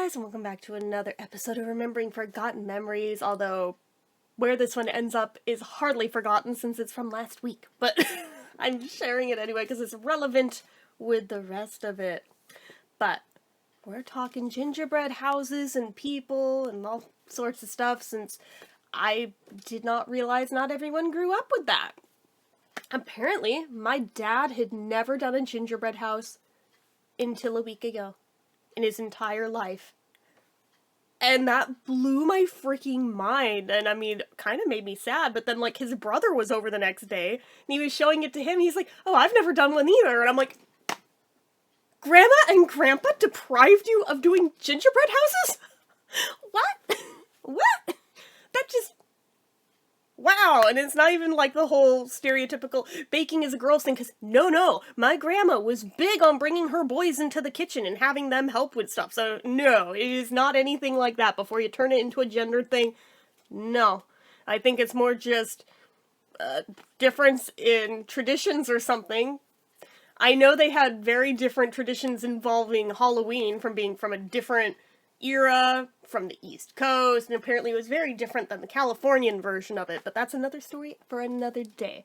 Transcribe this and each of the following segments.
guys, and welcome back to another episode of Remembering Forgotten Memories, although where this one ends up is hardly forgotten since it's from last week, but I'm sharing it anyway because it's relevant with the rest of it. But we're talking gingerbread houses and people and all sorts of stuff since I did not realize not everyone grew up with that. Apparently, my dad had never done a gingerbread house until a week ago. In his entire life. And that blew my freaking mind. And I mean, kind of made me sad. But then, like, his brother was over the next day. And he was showing it to him. He's like, oh, I've never done one either. And I'm like, Grandma and Grandpa deprived you of doing gingerbread houses? What? What? That just... Wow, and it's not even like the whole stereotypical baking is a girl's thing, because no, my grandma was big on bringing her boys into the kitchen and having them help with stuff, so no, it is not anything like that before you turn it into a gendered thing. No, I think it's more just a difference in traditions or something. I know they had very different traditions involving Halloween from being from a different era from the East Coast, and apparently it was very different than the Californian version of it, but that's another story for another day.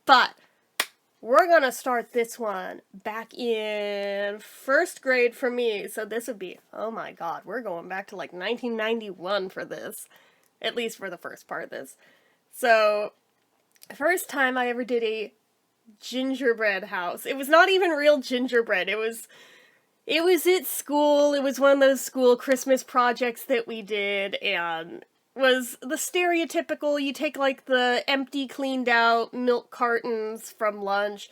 But we're gonna start this one back in first grade for me, so this would be, oh my god, we're going back to like 1991 for this, at least for the first part of this. So, first time I ever did a gingerbread house. It was not even real gingerbread, it was at school. It was one of those school Christmas projects that we did, and was the stereotypical, you take like the empty, cleaned out milk cartons from lunch,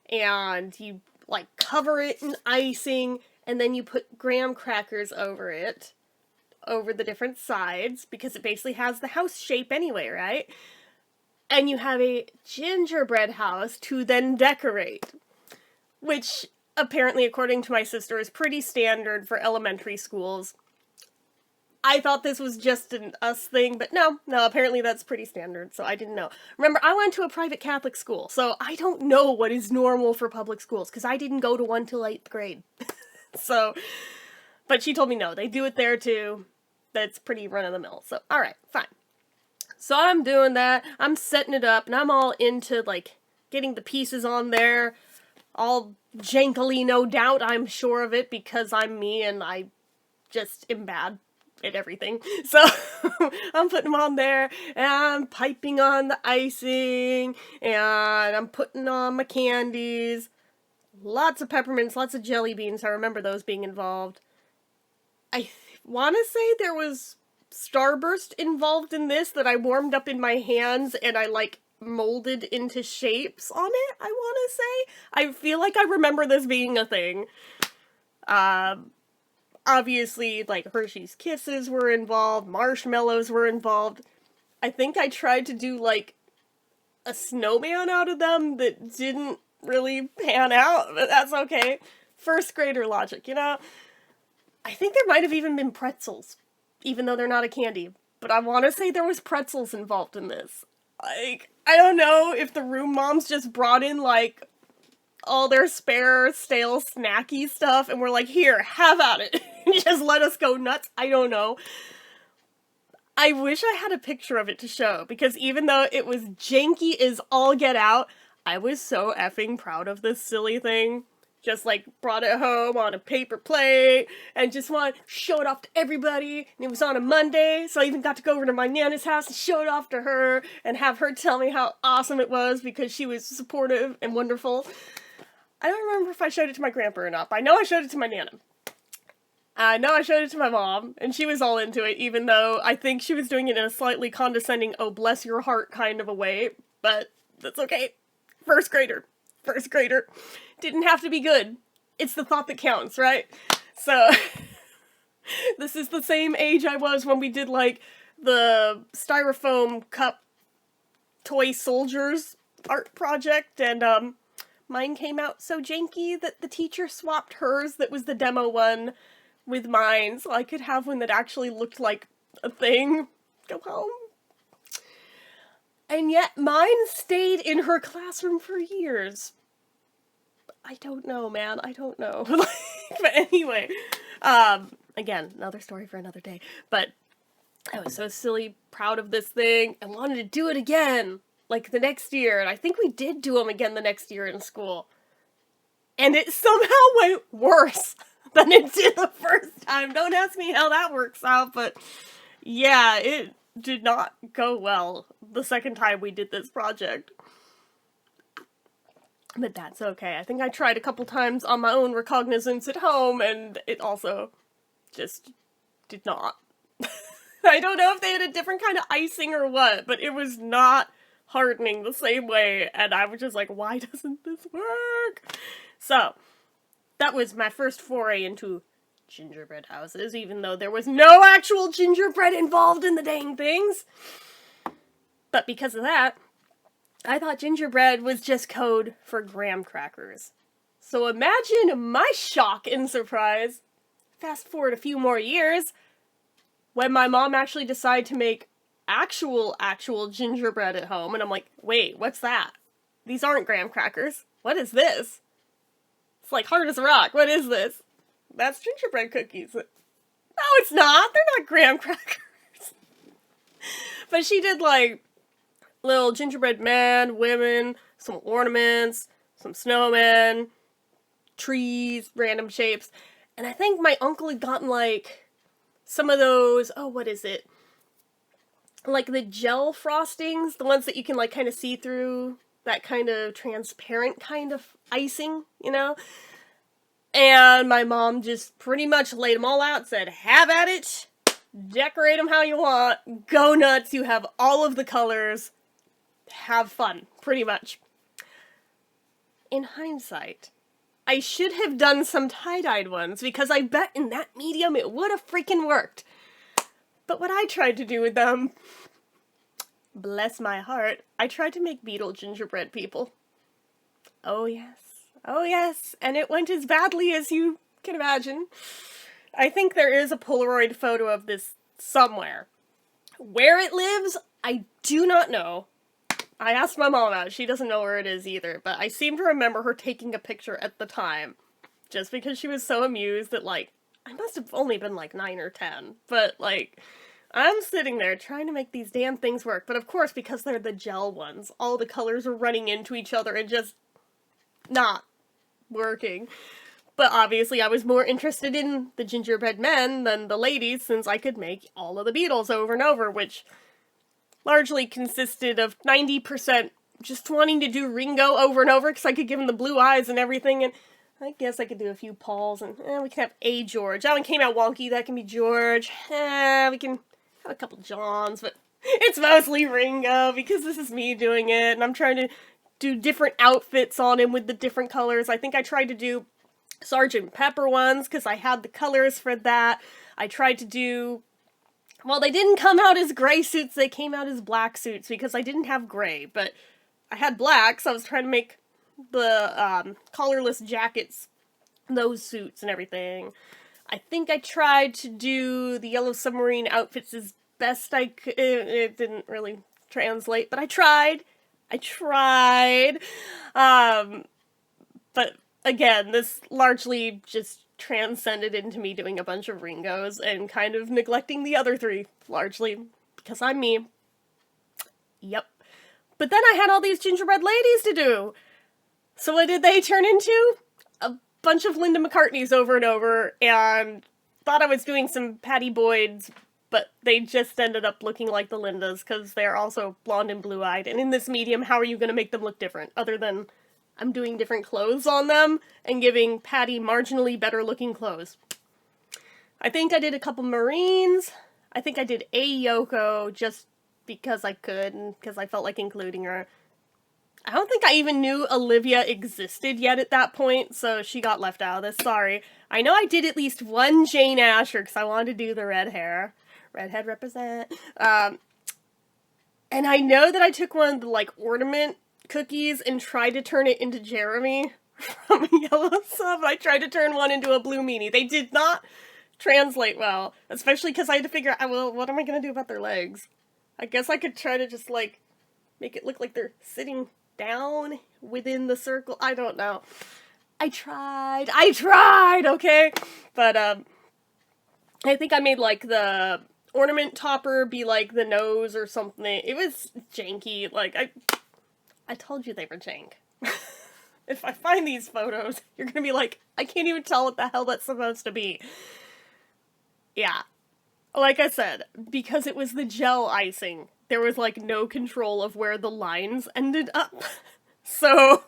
and you like cover it in icing, and then you put graham crackers over it, over the different sides, because it basically has the house shape anyway, right? And you have a gingerbread house to then decorate, which apparently, according to my sister, is pretty standard for elementary schools. I thought this was just an us thing, but no, apparently that's pretty standard, so I didn't know. Remember, I went to a private Catholic school, so I don't know what is normal for public schools, because I didn't go to one till 8th grade. So, but she told me no, they do it there too. That's pretty run-of-the-mill, so alright, fine. So I'm doing that, I'm setting it up, and I'm all into, like, getting the pieces on there, all jankily, no doubt, I'm sure of it, because I'm me and I just am bad at everything. So, I'm putting them on there, and I'm piping on the icing, and I'm putting on my candies, lots of peppermints, lots of jelly beans, I remember those being involved. I want to say there was Starburst involved in this that I warmed up in my hands, and I, like, molded into shapes on it, I want to say. I feel like I remember this being a thing. Obviously, like, Hershey's Kisses were involved, marshmallows were involved. I think I tried to do, like, a snowman out of them that didn't really pan out, but that's okay. First grader logic, you know? I think there might have even been pretzels, even though they're not a candy. But I want to say there was pretzels involved in this. Like, I don't know if the room moms just brought in, like, all their spare, stale, snacky stuff, and were like, here, have at it. Just let us go nuts. I don't know. I wish I had a picture of it to show, because even though it was janky as all get out, I was so effing proud of this silly thing. Just, like, brought it home on a paper plate, and just wanted to show it off to everybody, and it was on a Monday, so I even got to go over to my Nana's house and show it off to her, and have her tell me how awesome it was, because she was supportive and wonderful. I don't remember if I showed it to my grandpa or not, but I know I showed it to my Nana. I know I showed it to my mom, and she was all into it, even though I think she was doing it in a slightly condescending, oh bless your heart kind of a way, but that's okay. First grader. Didn't have to be good. It's the thought that counts, right? So, this is the same age I was when we did, like, the styrofoam cup toy soldiers art project, and, mine came out so janky that the teacher swapped hers, that was the demo one, with mine, so I could have one that actually looked like a thing. Go home. And yet, mine stayed in her classroom for years. I don't know, man. I don't know. But anyway, again, another story for another day. But I was so silly proud of this thing and wanted to do it again, like the next year. And I think we did do them again the next year in school. And it somehow went worse than it did the first time. Don't ask me how that works out, but yeah, it did not go well the second time we did this project. But that's okay. I think I tried a couple times on my own recognizance at home, and it also just did not. I don't know if they had a different kind of icing or what, but it was not hardening the same way, and I was just like, why doesn't this work? So, that was my first foray into gingerbread houses, even though there was no actual gingerbread involved in the dang things. But because of that, I thought gingerbread was just code for graham crackers. So imagine my shock and surprise, fast forward a few more years, when my mom actually decided to make actual gingerbread at home, and I'm like, wait, what's that? These aren't graham crackers. What is this? It's like hard as a rock. What is this? That's gingerbread cookies. No, it's not. They're not graham crackers. But she did like little gingerbread men, women, some ornaments, some snowmen, trees, random shapes. And I think my uncle had gotten like some of those, oh, what is it? Like the gel frostings, the ones that you can like kind of see through, that kind of transparent kind of icing, you know? And my mom just pretty much laid them all out, said, have at it, decorate them how you want, go nuts, you have all of the colors, have fun, pretty much. In hindsight, I should have done some tie-dyed ones, because I bet in that medium it would have freaking worked. But what I tried to do with them, bless my heart, I tried to make beetle gingerbread people. Oh yes, and it went as badly as you can imagine. I think there is a Polaroid photo of this somewhere. Where it lives, I do not know. I asked my mom about it, she doesn't know where it is either, but I seem to remember her taking a picture at the time, just because she was so amused that, like, I must have only been like 9 or 10, but, like, I'm sitting there trying to make these damn things work, but of course, because they're the gel ones, all the colors are running into each other and just not working. But obviously I was more interested in the gingerbread men than the ladies, since I could make all of the Beatles over and over, which largely consisted of 90% just wanting to do Ringo over and over, because I could give him the blue eyes and everything, and I guess I could do a few Pauls, and we can have a George. That one came out wonky, that can be George. We can have a couple Johns, but it's mostly Ringo, because this is me doing it, and I'm trying to do different outfits on him with the different colors. I think I tried to do Sgt. Pepper ones, because I had the colors for that. I tried to do, well, they didn't come out as gray suits, they came out as black suits, because I didn't have gray, but I had black, so I was trying to make the collarless jackets, those suits and everything. I think I tried to do the Yellow Submarine outfits as best I could. It didn't really translate, but I tried. But again, this largely just transcended into me doing a bunch of Ringos and kind of neglecting the other three, largely because I'm me. Yep. But then I had all these gingerbread ladies to do. So what did they turn into? A bunch of Linda McCartneys over and over, and thought I was doing some Patty Boyds, but they just ended up looking like the Lindas, because they're also blonde and blue-eyed, and in this medium, how are you going to make them look different, other than I'm doing different clothes on them, and giving Patty marginally better-looking clothes. I think I did a couple Marines, I think I did a Yoko, just because I could, and because I felt like including her. I don't think I even knew Olivia existed yet at that point, so she got left out of this, sorry. I know I did at least one Jane Asher, because I wanted to do the red hair. Redhead represent. And I know that I took one of the, like, ornament cookies and tried to turn it into Jeremy from Yellow Sub. I tried to turn one into a blue meanie. They did not translate well, especially because I had to figure out, well, what am I going to do about their legs? I guess I could try to just, like, make it look like they're sitting down within the circle. I don't know. I tried, okay? But, I think I made like the ornament topper be like the nose or something. It was janky. Like I told you they were jank. If I find these photos, you're gonna be like, I can't even tell what the hell that's supposed to be. Yeah. Like I said, because it was the gel icing, there was like no control of where the lines ended up. So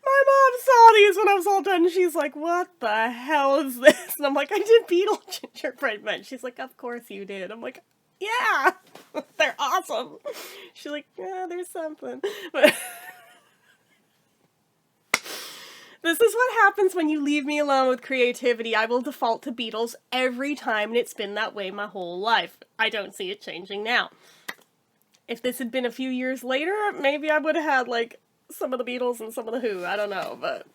my mom saw these when I was all done, and she's like, what the hell is this? And I'm like, I did Beetle Gingerbread Men. She's like, of course you did. I'm like, yeah, they're awesome. She's like, yeah, there's something. But this is what happens when you leave me alone with creativity. I will default to Beatles every time, and it's been that way my whole life. I don't see it changing now. If this had been a few years later, maybe I would have had, like, some of the Beatles and some of the Who. I don't know, but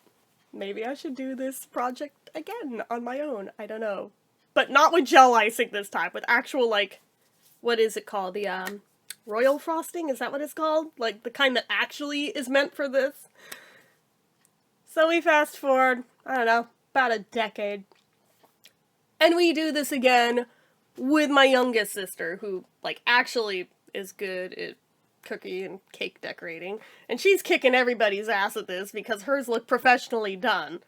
maybe I should do this project again on my own. I don't know. But not with gel icing this time, with actual, like, what is it called? The, royal frosting? Is that what it's called? Like, the kind that actually is meant for this? So we fast forward, I don't know, about a decade. And we do this again with my youngest sister, who, like, actually is good at cookie and cake decorating. And she's kicking everybody's ass at this because hers look professionally done.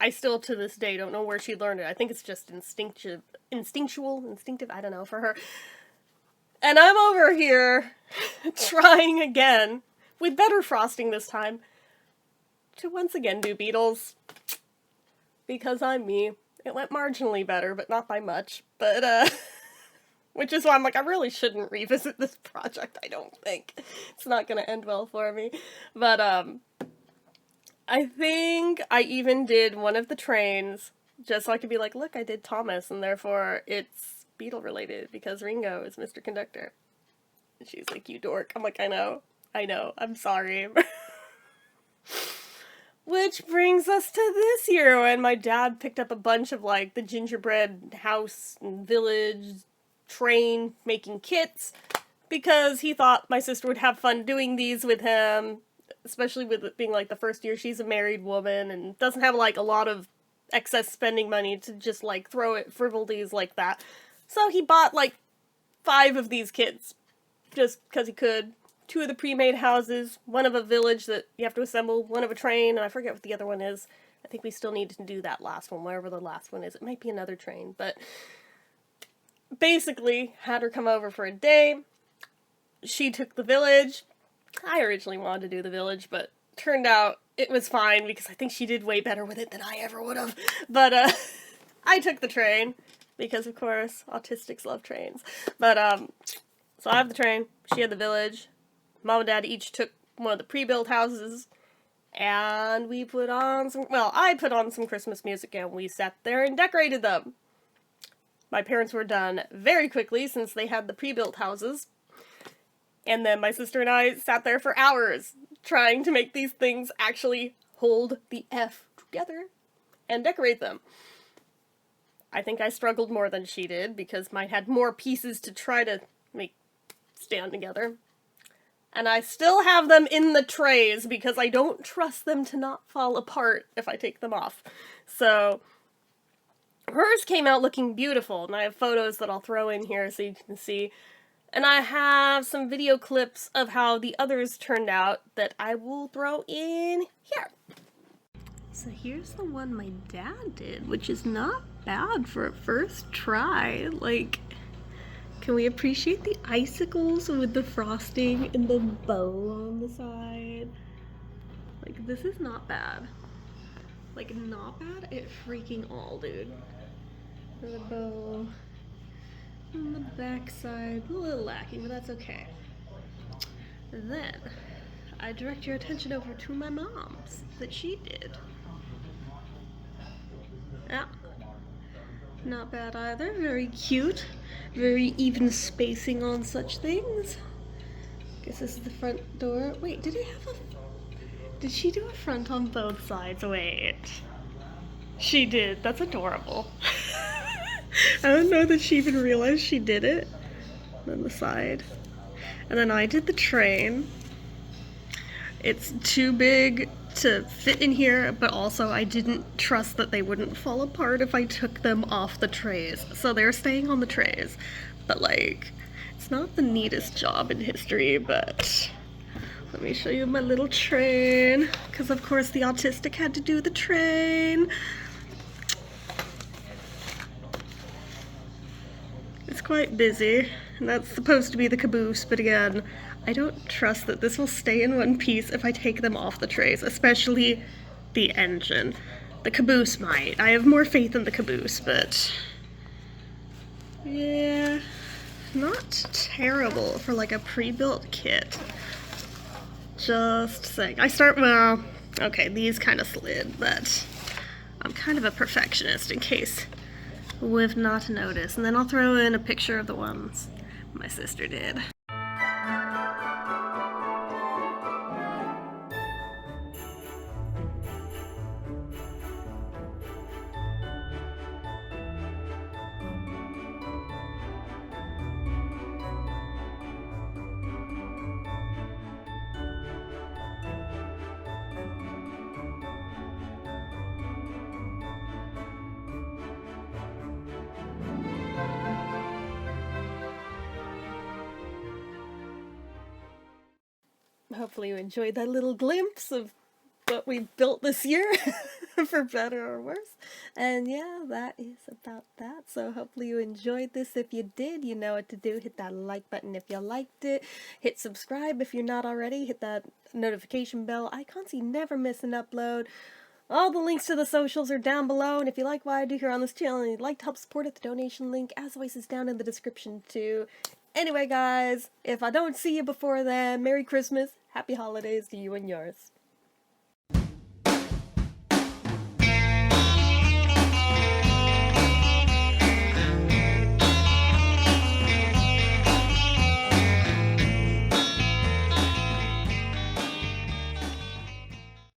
I still, to this day, don't know where she learned it. I think it's just instinctive, I don't know, for her. And I'm over here trying again, with better frosting this time, to once again do Beatles. Because I'm me. It went marginally better, but not by much. But, which is why I'm like, I really shouldn't revisit this project, I don't think. It's not gonna end well for me. But, I think I even did one of the trains, just so I could be like, look, I did Thomas, and therefore it's Beatle related, because Ringo is Mr. Conductor. And she's like, you dork. I'm like, I know, I'm sorry. Which brings us to this year, when my dad picked up a bunch of, like, the gingerbread house and village train making kits, because he thought my sister would have fun doing these with him, especially with it being, like, the first year she's a married woman and doesn't have, like, a lot of excess spending money to just, like, throw at frivolities like that. So he bought, like, 5 of these kits, just because he could. 2 of the pre-made houses, 1 of a village that you have to assemble, 1 of a train, and I forget what the other one is. I think we still need to do that last one, whatever the last one is. It might be another train, but basically, had her come over for a day. She took the village. I originally wanted to do the village, but turned out it was fine, because I think she did way better with it than I ever would have. But, I took the train, because, of course, autistics love trains. But, so I have the train, she had the village. Mom and Dad each took one of the pre-built houses, and we put on some, well, I put on some Christmas music, and we sat there and decorated them. My parents were done very quickly, since they had the pre-built houses, and then my sister and I sat there for hours, trying to make these things actually hold the F together, and decorate them. I think I struggled more than she did, because mine had more pieces to try to make stand together. And I still have them in the trays, because I don't trust them to not fall apart if I take them off. So, hers came out looking beautiful, and I have photos that I'll throw in here so you can see. And I have some video clips of how the others turned out that I will throw in here. So here's the one my dad did, which is not bad for a first try. Like, can we appreciate the icicles with the frosting and the bow on the side? Like, this is not bad. Like, not bad at freaking all, dude. The bow on the back side, a little lacking, but that's okay. And then, I direct your attention over to my mom's that she did. Yeah. Not bad either, very cute. Very even spacing on such things. Guess this is the front door. Wait, did she do a front on both sides? Wait. She did. That's adorable. I don't know that she even realized she did it. On the side. And then I did the train. It's too big to fit in here, but also I didn't trust that they wouldn't fall apart if I took them off the trays. So they're staying on the trays. But like, it's not the neatest job in history, but let me show you my little train. Because of course the autistic had to do the train. It's quite busy, and that's supposed to be the caboose, but again, I don't trust that this will stay in one piece if I take them off the trays, especially the engine. The caboose might. I have more faith in the caboose, but yeah, not terrible for like a pre-built kit. Just saying. Well, okay, these kind of slid, but I'm kind of a perfectionist in case we've not noticed. And then I'll throw in a picture of the ones my sister did. Hopefully you enjoyed that little glimpse of what we built this year, for better or worse. And yeah, that is about that. So hopefully you enjoyed this. If you did, you know what to do. Hit that like button if you liked it. Hit subscribe if you're not already. Hit that notification bell icon so you never miss an upload. All the links to the socials are down below, and if you like what I do here on this channel and you'd like to help support it, the donation link, as always, is down in the description too. Anyway, guys, if I don't see you before then, Merry Christmas, Happy Holidays to you and yours.